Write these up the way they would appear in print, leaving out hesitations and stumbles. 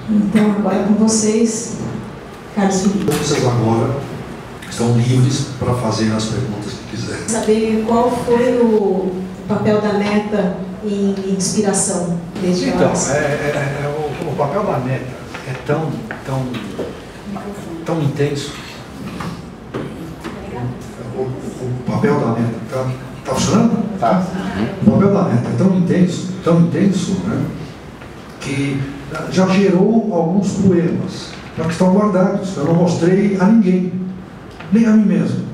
Então, agora com vocês, Carlos Felipe. Vocês agora estão livres para fazer as perguntas que quiserem. Saber qual foi o papel da neta em inspiração desde Então, o o papel da neta é tão intenso. O papel da neta está funcionando? Tá. O papel da neta é tão intenso, né, que já gerou alguns poemas, já que estão guardados. Eu não mostrei a ninguém, nem a mim mesmo.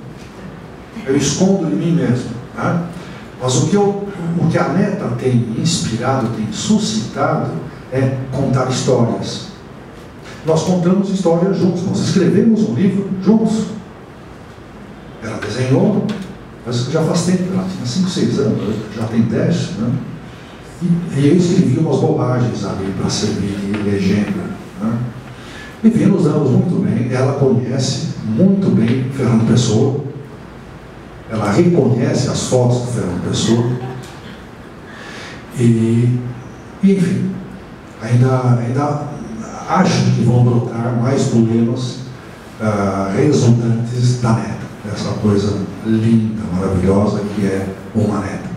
Eu escondo de mim mesmo. Né? Mas o que a neta tem inspirado, tem suscitado, é contar histórias. Nós contamos histórias juntos, nós escrevemos um livro juntos. Ela desenhou, mas já faz tempo, ela tinha 5, 6 anos, já tem 10, né? E eu escrevi umas bobagens ali para servir de legenda. Né? Enfim, nos damos muito bem. Ela conhece muito bem Fernando Pessoa. Ela reconhece as fotos do Fernando Pessoa. E enfim, ainda acho que vão brotar mais poemas resultantes da neta. Essa coisa linda, maravilhosa que é uma neta.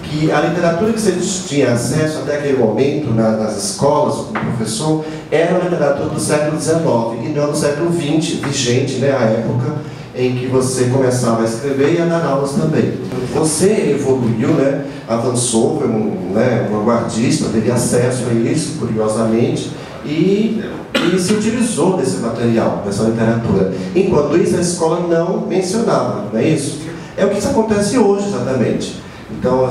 Que a literatura que você tinha acesso até aquele momento nas escolas, como professor, era a literatura do século XIX e não do século XX, vigente, né, a época em que você começava a escrever e a dar aulas também. Você evoluiu, né, avançou, foi um vanguardista, teve acesso a isso, curiosamente, e se utilizou desse material, dessa literatura. Enquanto isso, a escola não mencionava, não é isso? É o que isso acontece hoje, exatamente. Então,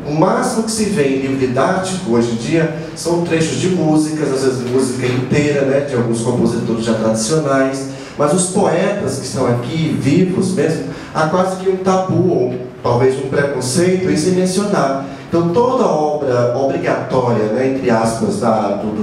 o máximo que se vê em livro didático hoje em dia são trechos de músicas, às vezes música inteira, né, de alguns compositores já tradicionais, mas os poetas que estão aqui, vivos mesmo, há quase que um tabu, ou talvez um preconceito em se mencionar. Então, toda obra obrigatória, né, entre aspas,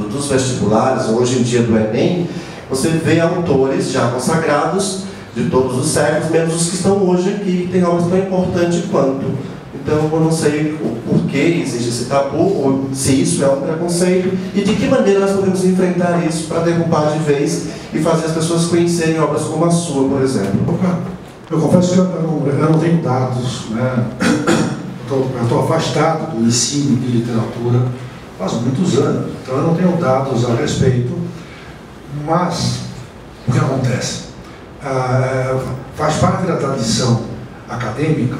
dos vestibulares, hoje em dia do Enem, você vê autores já consagrados de todos os séculos, menos os que estão hoje aqui, que têm obras tão importantes quanto. Então, eu não sei o porquê existe esse tabu, ou se isso é um preconceito, e de que maneira nós podemos enfrentar isso para derrubar de vez e fazer as pessoas conhecerem obras como a sua, por exemplo. Eu confesso que eu não tenho dados, né? Eu estou afastado do ensino de literatura faz muitos anos, então eu não tenho dados a respeito, mas o que acontece? Faz parte da tradição acadêmica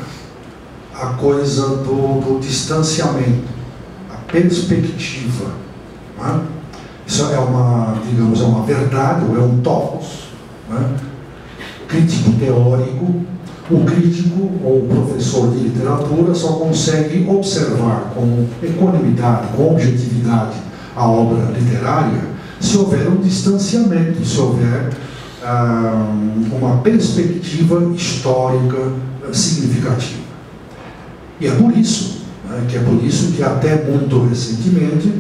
a coisa do distanciamento, a perspectiva. Né? Isso é digamos, é uma verdade, ou é um topos, né? Crítico teórico. O crítico ou o professor de literatura só consegue observar com equanimidade, com objetividade a obra literária se houver um distanciamento, se houver uma perspectiva histórica significativa. E é por isso, né, que até muito recentemente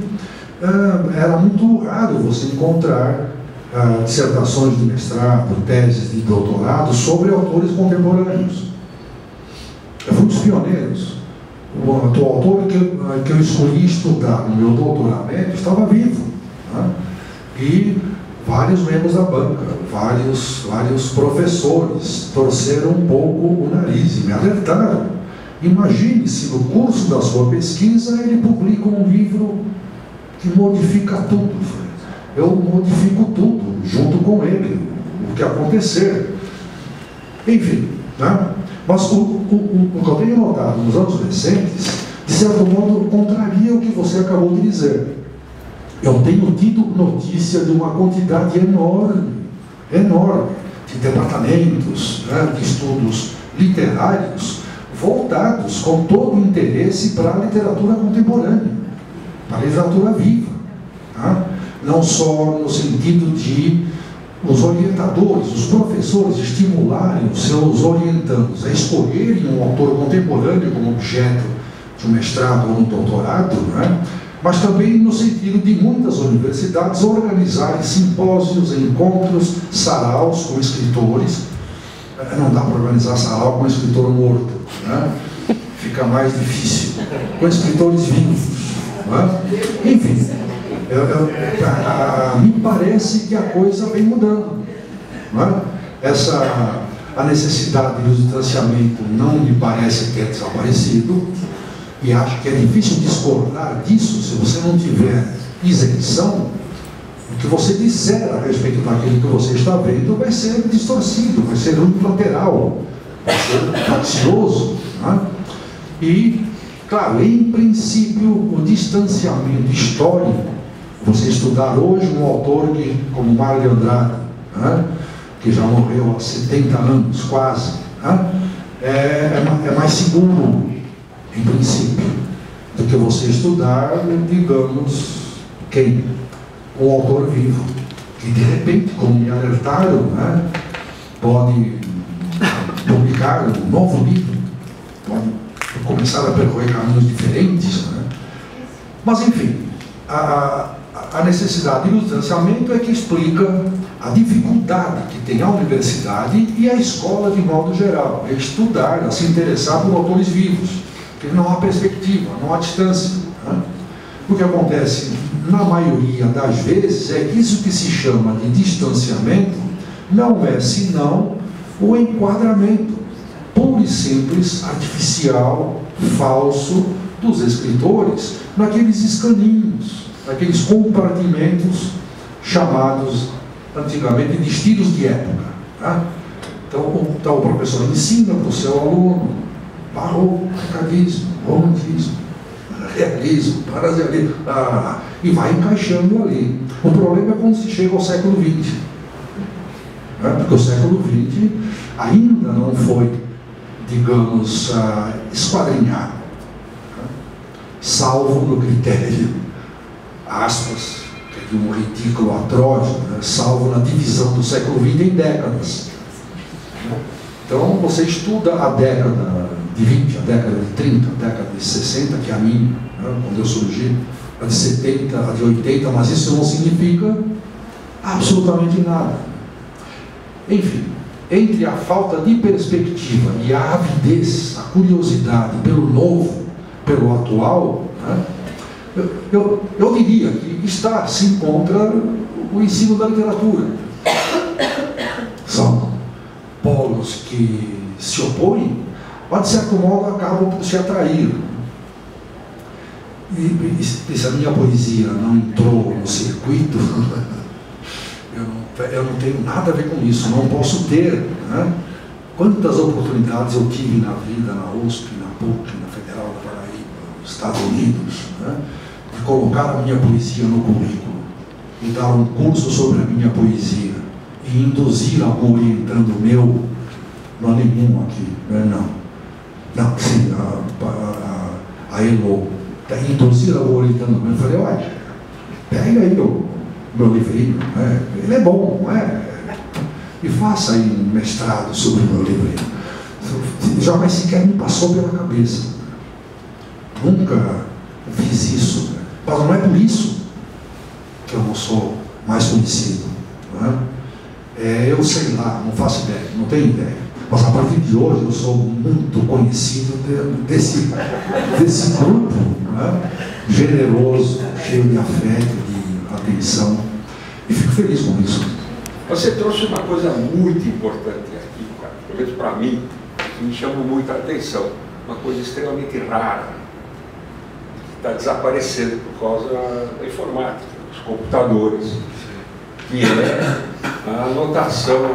era muito raro você encontrar dissertações de mestrado, teses de doutorado sobre autores contemporâneos. Eu fui um dos pioneiros. O autor que eu escolhi estudar no meu doutoramento estava vivo. Né? E vários membros da banca, vários professores torceram um pouco o nariz e me alertaram. Imagine se no curso da sua pesquisa ele publica um livro que modifica tudo. Eu modifico tudo, junto com ele, o que acontecer. Enfim, né? Mas o que eu tenho notado nos anos recentes, de certo modo, contraria o que você acabou de dizer. Eu tenho tido notícia de uma quantidade enorme de departamentos, né, de estudos literários voltados com todo o interesse para a literatura contemporânea, para a literatura viva. Tá? Não só no sentido de os orientadores, os professores estimularem os seus orientandos a escolherem um autor contemporâneo como objeto de um mestrado ou um doutorado, né? Mas também no sentido de muitas universidades organizarem simpósios, encontros, saraus com escritores. Não dá para organizar sarau com um escritor morto, né? Fica mais difícil. Com escritores vivos. Né? Enfim. Me parece que a coisa vem mudando. Não é? A necessidade do distanciamento não me parece ter desaparecido, e acho que é difícil discordar disso se você não tiver isenção. O que você disser a respeito daquilo que você está vendo vai ser distorcido, vai ser unilateral, vai ser faccioso. Não é? E, claro, em princípio, o distanciamento histórico, você estudar hoje um autor como Mário de Andrade, né, que já morreu há 70 anos, quase, né, é mais seguro, em princípio, do que você estudar, digamos, quem? Um autor vivo, que de repente, como me alertaram, né, pode publicar um novo livro, pode começar a percorrer caminhos diferentes, né? Mas enfim, a necessidade do distanciamento é que explica a dificuldade que tem a universidade e a escola de modo geral, é estudar, a se interessar por autores vivos, porque não há perspectiva, não há distância, né? O que acontece na maioria das vezes é que isso que se chama de distanciamento não é senão o enquadramento puro e simples, artificial, falso dos escritores naqueles escaninhos, naqueles compartimentos chamados antigamente de estilos de época, né? Então o professor ensina para o seu aluno barroco, arcadismo, romantismo, realismo, parasialismo, e vai encaixando ali. O problema é quando se chega ao século XX, né? Porque o século XX ainda não foi, digamos, esquadrinhado, né? Salvo no critério, aspas, que é de um ridículo atroz, né? Salvo na divisão do século XX em décadas. Então você estuda a década de 20, a década de 30, a década de 60, que é a minha, né, quando eu surgi, a de 70, a de 80, mas isso não significa absolutamente nada. Enfim, entre a falta de perspectiva e a avidez, a curiosidade pelo novo, pelo atual, né, eu diria que se encontra o ensino da literatura. São polos que se opõem, mas de certo modo acabam por se atrair. E se a minha poesia não entrou no circuito, eu não tenho nada a ver com isso, não posso ter, né? Quantas oportunidades eu tive na vida, na USP, na PUC, na Federal da Paraíba, nos Estados Unidos, né? De colocar a minha poesia no currículo e dar um curso sobre a minha poesia e induzir algum orientando meu, não há nenhum aqui, né? Não, sim, a Elo, induzir algum orientando meu, eu falei, olha, pega aí o meu livrinho, né? Ele é bom, não é? E faça aí um mestrado sobre o meu livrinho. Jamais sequer me passou pela cabeça. Nunca fiz isso, né? Mas não é por isso que eu não sou mais conhecido, não é? Eu sei lá, não faço ideia, não tenho ideia. Mas a partir de hoje eu sou muito conhecido desse grupo, né? Generoso, cheio de afeto, de atenção. E fico feliz com isso. Você trouxe uma coisa muito importante aqui, cara, pelo menos para mim, que me chama muita atenção. Uma coisa extremamente rara, que está desaparecendo por causa da informática, dos computadores, que é a anotação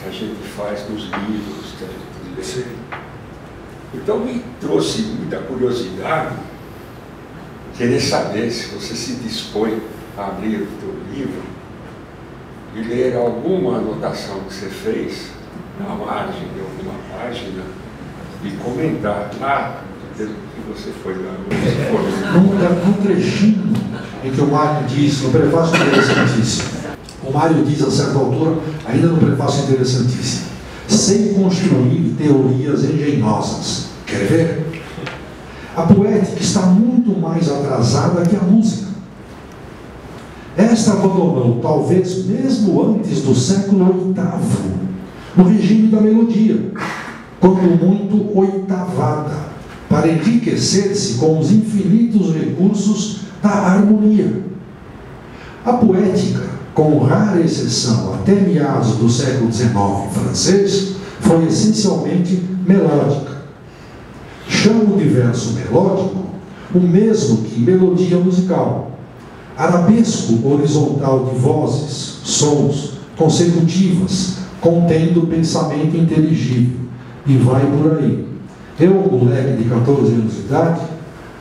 que a gente faz nos livros, que a gente lê. Então me trouxe muita curiosidade, querer saber se você se dispõe a abrir o teu livro e ler alguma anotação que você fez na margem de alguma página e comentar pelo que você foi num trechinho em que o Mário diz, no prefácio interessantíssimo, o Mário diz a certa altura, ainda no prefácio interessantíssimo, sem construir teorias engenhosas. Quer ver? A poética está muito mais atrasada que a música. Esta abandonou, talvez mesmo antes do século VIII, o regime da melodia, quando muito oitavada, para enriquecer-se com os infinitos recursos da harmonia. A poética, com rara exceção até meados do século XIX francês, foi essencialmente melódica. Chamo de verso melódico o mesmo que melodia musical, arabesco horizontal de vozes, sons consecutivas, contendo pensamento inteligível, e vai por aí. Eu, moleque de 14 anos de idade,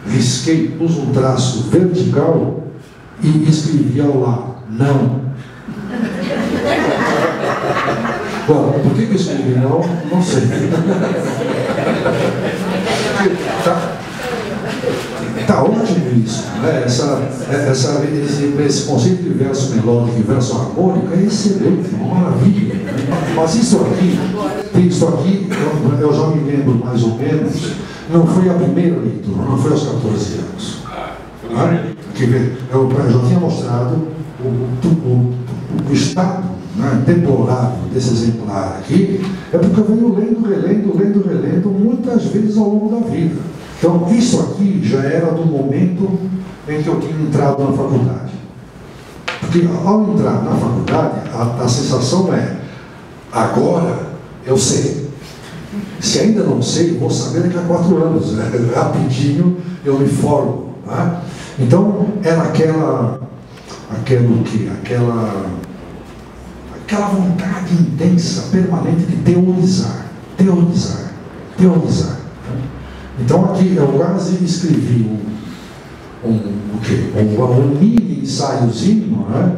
risquei, pus um traço vertical e escrevi ao lado, não. Bom, por que eu escrevi não? Não sei. Tá ótimo isso, né? Esse conceito de verso melódico e verso harmônico é excelente, uma maravilha. Mas isso aqui, eu já me lembro mais ou menos, não foi a primeira leitura, não foi aos 14 anos. Eu já tinha mostrado o estado, né, deplorável desse exemplar aqui, é porque eu venho relendo, muitas vezes ao longo da vida. Então, isso aqui já era do momento em que eu tinha entrado na faculdade. Porque ao entrar na faculdade, a sensação é, agora eu sei. Se ainda não sei, vou saber daqui a 4 anos. Né? Rapidinho eu me formo. Né? Então, era aquela vontade intensa, permanente de teorizar. Então aqui eu quase escrevi um mini ensaiozinho, né,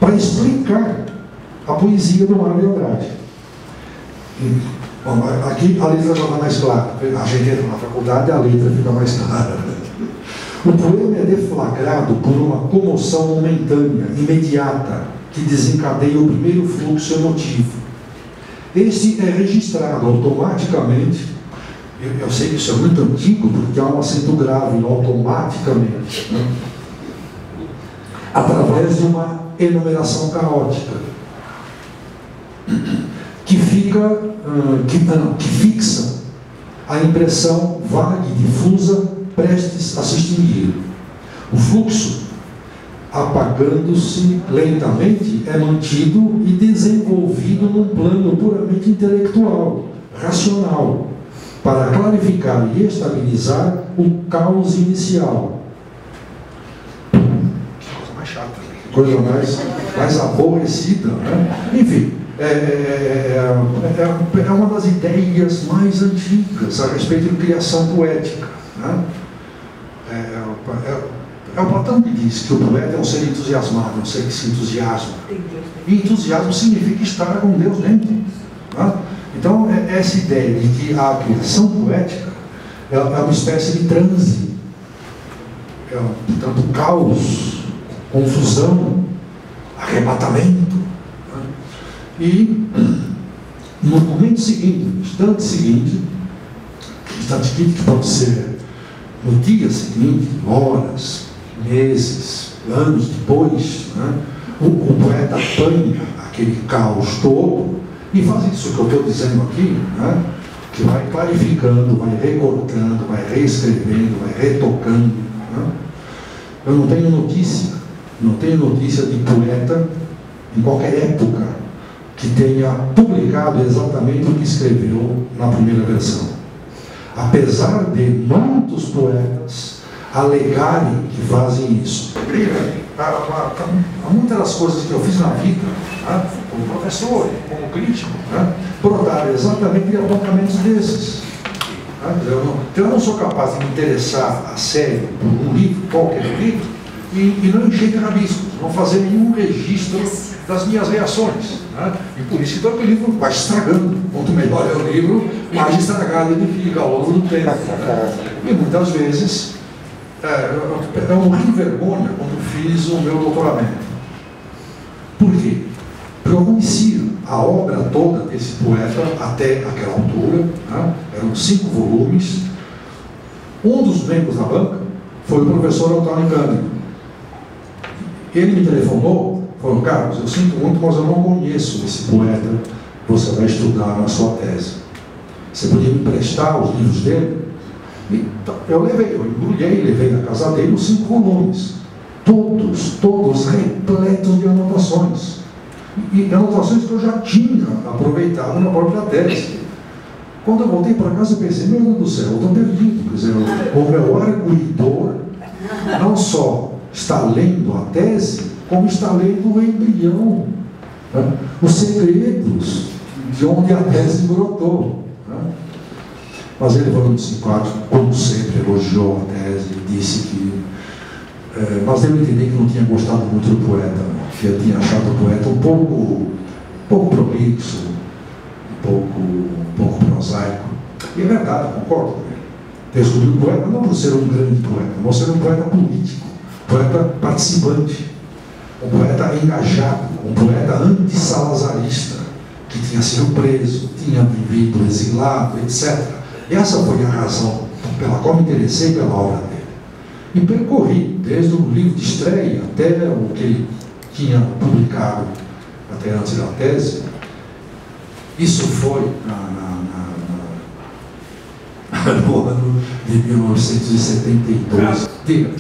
para explicar a poesia do Mário de Andrade. Bom, aqui a letra já está mais clara. A gente entra na faculdade e a letra fica mais clara. O poema é deflagrado por uma comoção momentânea, imediata, que desencadeia o primeiro fluxo emotivo. Este é registrado automaticamente. Eu sei que isso é muito antigo, porque há um acento grave no automaticamente, né? Através de uma enumeração caótica, que fixa a impressão vaga e difusa prestes a se extinguir. O fluxo, apagando-se lentamente, é mantido e desenvolvido num plano puramente intelectual, racional, para clarificar e estabilizar o caos inicial. Que coisa mais chata, que coisa mais aborrecida, né? Enfim, é uma das ideias mais antigas a respeito de criação poética, né? É o Platão que diz que o poeta é um ser entusiasmado, um ser que se entusiasma. E entusiasmo significa estar com Deus dentro, né? Então, essa ideia de que a criação poética é uma espécie de transe, portanto, caos, confusão, arrebatamento. Né? E no momento seguinte, no instante seguinte, que pode ser no dia seguinte, horas, meses, anos depois, né? O poeta apanha aquele caos todo e faz isso que eu estou dizendo aqui, né? Que vai clarificando, vai recortando, vai reescrevendo, vai retocando. Né? Eu não tenho notícia de poeta em qualquer época que tenha publicado exatamente o que escreveu na primeira versão. Apesar de muitos poetas alegarem que fazem isso. Há muitas das coisas que eu fiz na vida, né, como professor, como crítico, né, brotaram exatamente de apontamentos desses. Né? Eu não sou capaz de me interessar a sério por um livro, qualquer livro, e não encher de rabiscos, não fazer nenhum registro das minhas reações. Né? E por isso que o livro vai estragando. Quanto melhor é o livro, mais estragado ele fica ao longo do tempo. Né? E muitas vezes eu morri de vergonha quando fiz o meu doutoramento. Por quê? Porque eu conhecia a obra toda desse poeta até aquela altura, né? Eram 5 volumes. Um dos membros da banca foi o professor Antônio Cândido. Ele me telefonou, falou: Carlos, eu sinto muito, mas eu não conheço esse poeta que você vai estudar na sua tese. Você podia me emprestar os livros dele? Então, eu embrulhei, levei na casa dele os 5 volumes. todos repletos de anotações. E anotações que eu já tinha aproveitado na própria tese. Quando eu voltei para casa, eu pensei, meu Deus do céu, eu estou perdido. Quer dizer, o meu arguidor não só está lendo a tese, como está lendo o embrião, né? Os segredos de onde a tese brotou. Né? Mas ele falou no simpático, como sempre, elogiou a tese, disse que... mas eu entendi que não tinha gostado muito do poeta, que eu tinha achado o poeta um pouco prolixo, um pouco prosaico. E é verdade, concordo com ele. Ter escolhido o poeta não por ser um grande poeta, mas por ser um poeta político, um poeta participante, um poeta engajado, um poeta anti-salazarista, que tinha sido preso, tinha vivido exilado, etc. Essa foi a razão pela qual me interessei pela obra dele. E percorri, desde o livro de estreia até o que ele tinha publicado, até antes da tese. Isso foi no ano de 1972. Diga.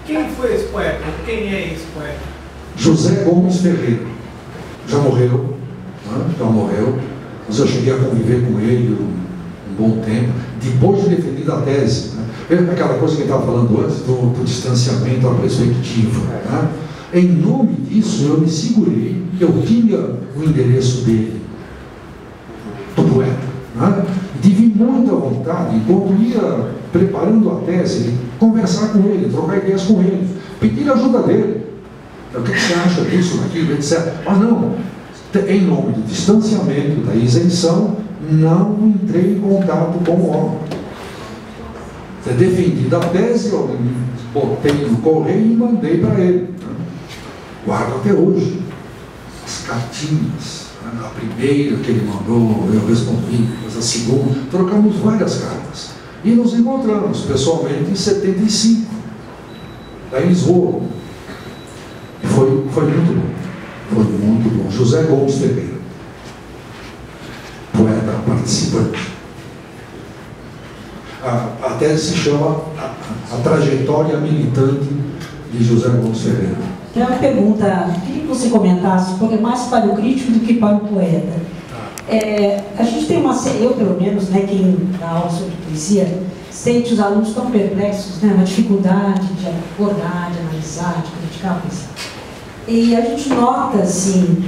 Quem foi esse poeta? Quem é esse poeta? José Gomes Ferreira. Já morreu, né? Já morreu. Mas eu cheguei a conviver com ele um bom tempo, depois de defender a tese. Né? Aquela coisa que ele estava falando antes, do distanciamento, a perspectiva. Né? Em nome disso, eu me segurei, eu tinha o endereço dele, do poeta. Né? Tive muita vontade, enquanto ia preparando a tese, conversar com ele, trocar ideias com ele, pedir a ajuda dele. O que você acha disso, daquilo, etc. Mas não, em nome do distanciamento, da isenção, não entrei em contato com o homem. Defendi da tese, eu botei no correio e mandei para ele. Guardo até hoje as cartinhas. A primeira que ele mandou, eu respondi, mas a segunda, trocamos várias cartas. E nos encontramos pessoalmente em 75, lá em Lisboa. E foi muito bom. Foi muito bom. José Gomes Ferreira, poeta participante. A tese se chama a Trajetória Militante de José Gomes Ferreira. Tem uma pergunta, queria que você comentasse, porque é mais para o crítico do que para o poeta. A gente tem eu pelo menos, né, quem dá aula sobre poesia, sente os alunos tão perplexos, né, na dificuldade de abordar, de analisar, de criticar a poesia. E a gente nota, assim,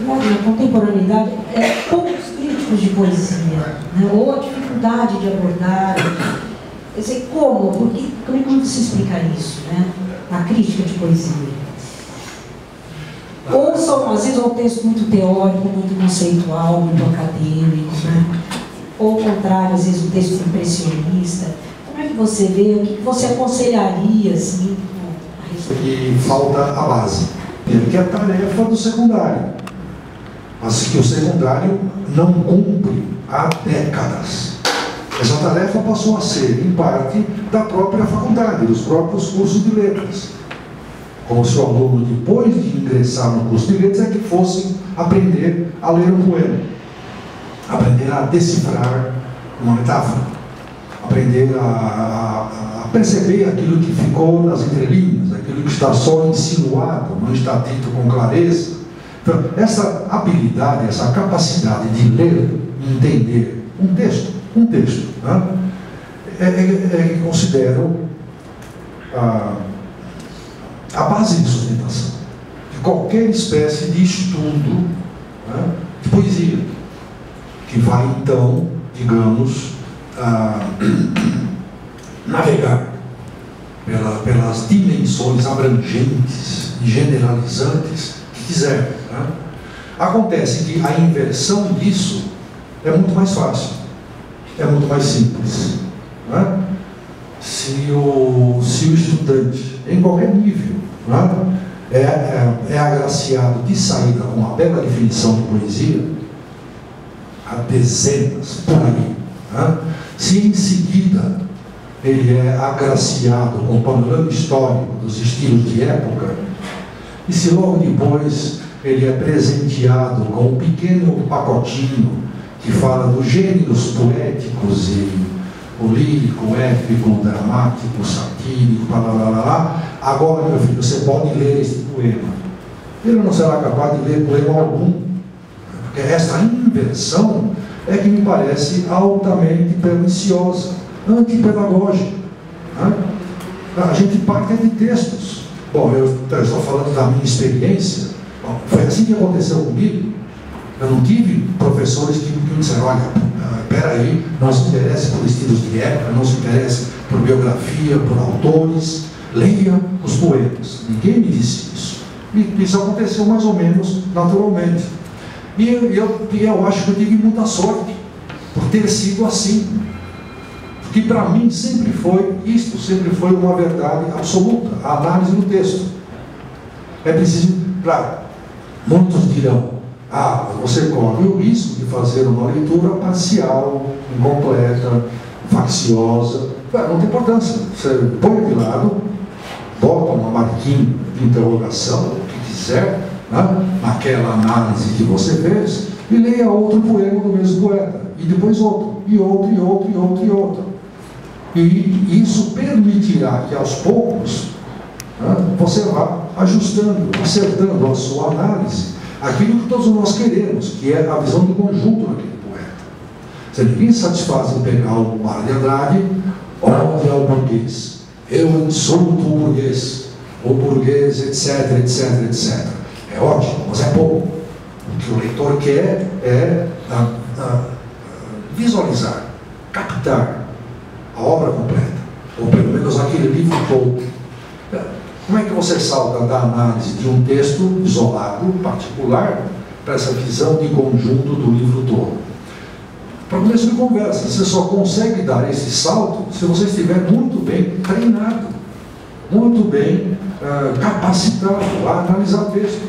na contemporaneidade, poucos críticos de poesia, né, ou a dificuldade de abordar. Quer dizer, como? Porque, como é que você explica isso, né, na crítica de poesia? Ou são, às vezes, um texto muito teórico, muito conceitual, muito acadêmico, né? Ou ao contrário, às vezes, um texto impressionista. Como é que você vê, o que você aconselharia, assim, a respeito? E falta a base, que é a tarefa do secundário. Mas que o secundário não cumpre há décadas. Essa tarefa passou a ser, em parte, da própria faculdade, dos próprios cursos de letras. Como se o aluno, depois de ingressar no curso de letras, é que fosse aprender a ler um poema, aprender a decifrar uma metáfora, aprender a perceber aquilo que ficou nas entrelinhas, aquilo que está só insinuado, não está dito com clareza. Então, essa habilidade, essa capacidade de ler e entender um texto, né, que considero a base de sustentação de qualquer espécie de estudo, né, de poesia, que vai então, digamos, navegar pelas dimensões abrangentes e generalizantes que quiser. Né? Acontece que a inversão disso é muito mais fácil, é muito mais simples. Né? Se o estudante, em qualquer nível, né, é agraciado de saída com uma bela definição de poesia, há dezenas por aí. Né? Se em seguida ele é agraciado com o panorama histórico dos estilos de época, e se logo depois ele é presenteado com um pequeno pacotinho que fala dos gêneros poéticos e o lírico, o épico, o dramático, o satírico, Agora, meu filho, você pode ler este poema. Ele não será capaz de ler poema algum. Porque esta inversão é que me parece altamente perniciosa, antipedagógica. A gente parte de textos. Bom, eu estou falando da minha experiência. Bom, foi assim que aconteceu comigo. Eu não tive professores que me disseram, olha, peraí, não se interesse por estilos de época, não se interesse por biografia, por autores, leia os poemas. Ninguém me disse isso. E isso aconteceu mais ou menos naturalmente. E eu acho que eu tive muita sorte por ter sido assim. Porque para mim sempre foi uma verdade absoluta, a análise do texto. É preciso, claro, muitos dirão, você corre o risco de fazer uma leitura parcial, incompleta, facciosa. Não tem importância. Você põe de lado, bota uma marquinha de interrogação, o que quiser, naquela análise que você fez, e leia outro poema do mesmo poeta, e depois outro, e outro, e outro, e outro, e outro. E isso permitirá que aos poucos você vá ajustando, acertando a sua análise, aquilo que todos nós queremos, que é a visão do conjunto daquele poeta. Se ninguém satisfaz em pegar o Mário de Andrade, ódio ao burguês, eu insulto o burguês, etc, etc, etc. É ótimo, mas é pouco. O que o leitor quer é visualizar, captar a obra completa, ou pelo menos aquele livro todo. Como é que você salta da análise de um texto isolado, particular, para essa visão de conjunto do livro todo? Para começo de conversa, você só consegue dar esse salto se você estiver muito bem treinado, muito bem capacitado a analisar o texto.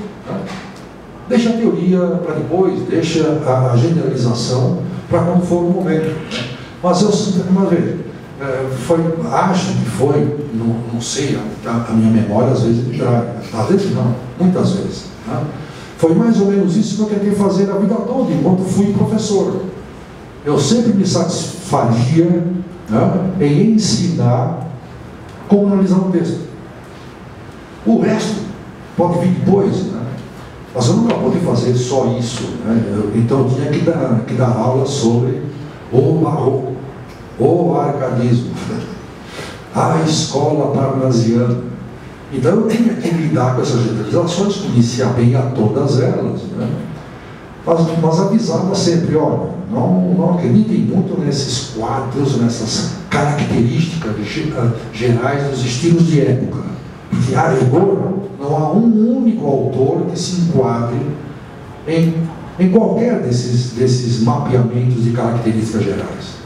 Deixa a teoria para depois, deixa a generalização para quando for o momento. Mas veja, acho que foi, não sei, a minha memória às vezes me trai, às vezes não, muitas vezes. Foi mais ou menos isso que eu tentei fazer a vida toda, enquanto fui professor. Eu sempre me satisfaria em ensinar como analisar um texto. O resto pode vir depois, mas eu nunca pude fazer só isso. Então eu tinha que dar aula sobre o barroco, o arcadismo, a escola parnasiana. Então eu tinha que lidar com essas generalizações, conhecia bem a todas elas, mas avisava sempre, olha, não acreditem muito nesses quadros, nessas características gerais dos estilos de época. Porque, a rigor, não há um único autor que se enquadre em qualquer desses mapeamentos de características gerais.